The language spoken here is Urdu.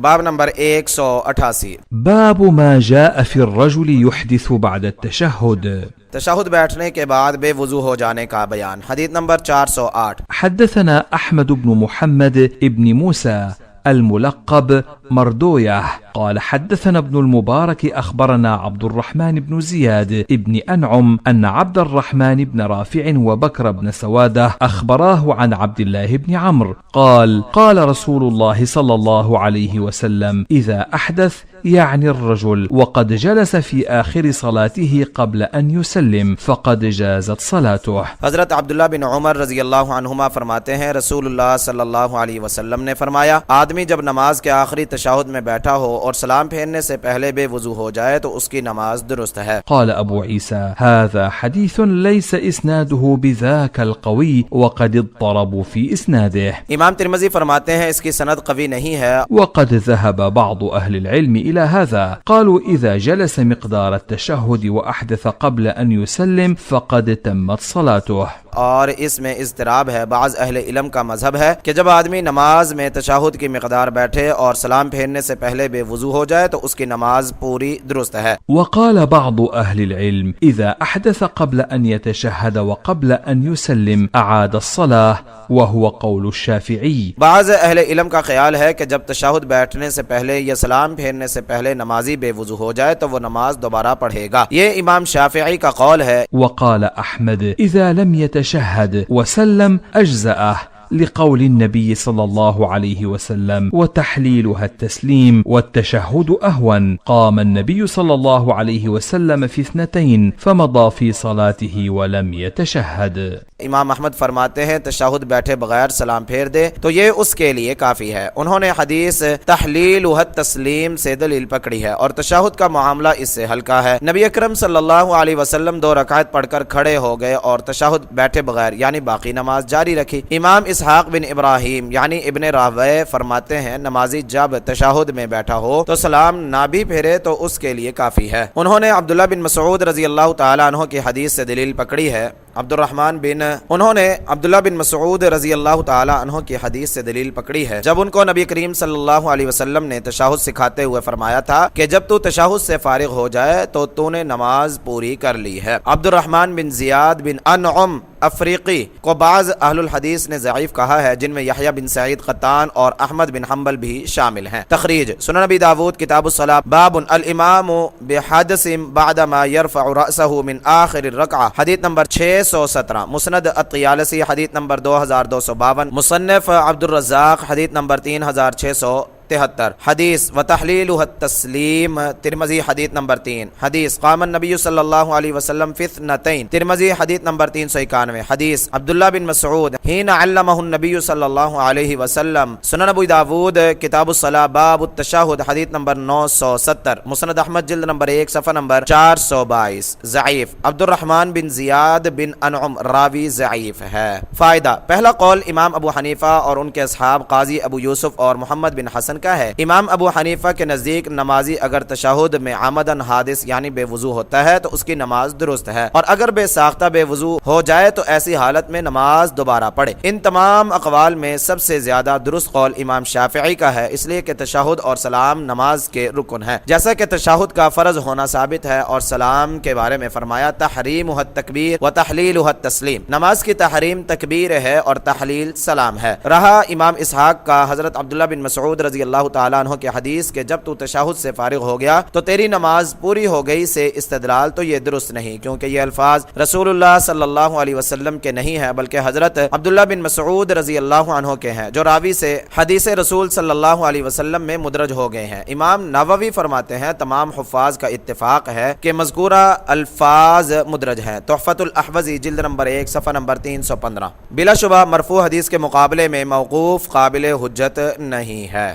باب نمبر 188 باب ما جاء في الرجل يحدث بعد التشهد. تشہد بیٹھنے کے بعد بے وضو ہو جانے کا بیان. حدیث نمبر 408. حدثنا أحمد بن محمد بن موسى الملقب مردويه قال حدثنا ابن المبارك أخبرنا عبد الرحمن بن زياد بن أنعم أن عبد الرحمن بن رافع وبكر بن سوادة أخبراه عن عبد الله بن عمرو قال قال رسول الله صلى الله عليه وسلم إذا أحدث يعني الرجل وقد جلس في آخر صلاته قبل أن يسلم فقد جازت صلاته. حضرت عبداللہ بن عمر رضی اللہ عنہما فرماتے ہیں رسول اللہ صلی اللہ علیہ وسلم نے فرمایا آدمی جب نماز کے آخری تشہد میں بیٹھا ہو اور سلام پھیرنے سے پہلے بے وضو ہو جائے تو اس کی نماز درست ہے. قال أبو عيسى هذا حديث ليس إسناده بذاك القوي وقد اضطربوا في إسناده. امام ترمذی فرماتے ہیں اس کی سند قوی نہیں ہے. وقد ذهب بعض أهل العلم إلى هذا قالوا إذا جلس مقدار التشهد وأحدث قبل أن يسلم فقد تمت صلاته. اور اس میں اضطراب ہے. بعض اہل علم کا مذہب ہے کہ جب آدمی نماز میں تشہد کی مقدار بیٹھے اور سلام پھیرنے سے پہلے بے وضو ہو جائے تو اس کی نماز پوری درست ہے. وقال بعض أهل العلم إذا أحدث قبل أن يتشهد وقبل أن يسلم أعاد الصلاة وهو قول الشافعي. بعض اہل علم کا خیال ہے کہ جب تشہد بیٹھنے سے پہلے یا سلام پھیرنے سے پہلے نمازی بے وضو ہو جائے تو وہ نماز دوبارہ پڑھے گا. یہ امام شافعی کا قول ہے. وقال أحمد إذا لم يتشهد وسلم أجزأه لقول النبي صلى الله عليه وسلم وتحليلها التسليم والتشهد أهون. قام النبي صلى الله عليه وسلم في 2 فمضى في صلاته ولم يتشهد. امام احمد فرماتے ہیں تشہد بیٹھے بغیر سلام پھیر دے تو یہ اس کے لیے کافی ہے. انہوں نے حدیث تحلیل و تسلیم سے دلیل پکڑی ہے اور تشہد کا معاملہ اس سے ہلکا ہے. نبی اکرم صلی اللہ علیہ وسلم 2 رکعت پڑھ کر کھڑے ہو گئے اور تشہد بیٹھے بغیر یعنی باقی نماز جاری رکھی. امام اسحاق بن ابراہیم یعنی ابن راہویہ فرماتے ہیں نمازی جب تشہد میں بیٹھا ہو تو سلام نہ بھی پھیرے تو اس کے لیے کافی ہے. انہوں نے عبداللہ بن مسعود رضی اللہ تعالی عنہ کی حدیث سے دلیل پکڑی ہے. انہوں نے عبداللہ بن مسعود رضی اللہ تعالی عنہ کی حدیث سے دلیل پکڑی ہے جب ان کو نبی کریم صلی اللہ علیہ وسلم نے تشہد سکھاتے ہوئے فرمایا تھا کہ جب تو تشہد سے فارغ ہو جائے تو نے نماز پوری کر لی ہے. عبد الرحمن بن زیاد بن انعم افریقی کو بعض اہل الحدیث نے ضعیف کہا ہے جن میں یحییٰ بن سعید قطان اور احمد بن حنبل بھی شامل ہیں. تخریج سنن ابی داود کتاب الصلاۃ باب الامام بحدث بعد ما يرفع رأسه من آخر الرکعہ. حدیث نمبر 617. مسند الطیالسی حدیث نمبر 2252. مصنف عبد الرزاق حدیث نمبر 3673. حدیث وتحلیلها التسلیم ترمذی حدیث نمبر 3. حدیث قام النبی صلی اللہ علیہ وسلم فی 2 ترمذی حدیث نمبر 391. حدیث عبداللہ بن مسعود حین علمہ النبی صلی اللہ علیہ وسلم. سنن ابو داود کتاب الصلاۃ باب التشہد حدیث نمبر 970. مسند احمد جلد نمبر 1 صفحہ نمبر 422. ضعیف عبد الرحمن بن زیاد بن انعم راوی ضعیف ہے. فائدہ پہلا قول امام ابو حنیفہ اور ان کے اصحاب قاضی ابو یوسف اور محمد بن حسن کا ہے. امام ابو حنیفہ کے نزدیک نمازی اگر تشہد میں عمدن حادث یعنی بے وضو ہوتا ہے تو اس کی نماز درست ہے اور اگر بے ساختہ بے وضو ہو جائے تو ایسی حالت میں نماز دوبارہ پڑھے. ان تمام اقوال میں سب سے زیادہ درست قول امام شافعی کا ہے اس لیے کہ تشہد اور سلام نماز کے رکن ہے جیسا کہ تشہد کا فرض ہونا ثابت ہے اور سلام کے بارے میں فرمایا تحریمہ التکبیر و تحلیلہ التسلیم. نماز کی تحریم تکبیر ہے اور تحلیل سلام ہے. رہا امام اسحاق کا حضرت عبداللہ بن مسعود رضی اللہ تعالیٰ عنہ کے حدیث کہ جب تو تشہد سے فارغ ہو گیا تو تیری نماز پوری ہو گئی سے استدلال تو یہ درست نہیں کیونکہ یہ الفاظ رسول اللہ صلی اللہ علیہ وسلم کے نہیں ہیں بلکہ حضرت عبداللہ بن مسعود رضی اللہ عنہ کے ہیں جو راوی سے حدیث رسول صلی اللہ علیہ وسلم میں مدرج ہو گئے ہیں. امام نووی فرماتے ہیں تمام حفاظ کا اتفاق ہے کہ مذکورہ الفاظ مدرج ہیں. تحفۃ الاحوذی جلد نمبر 1 صفحہ نمبر 315. بلا شبہ مرفوع حدیث کے مقابلے میں موقوف قابل حجت نہیں ہے.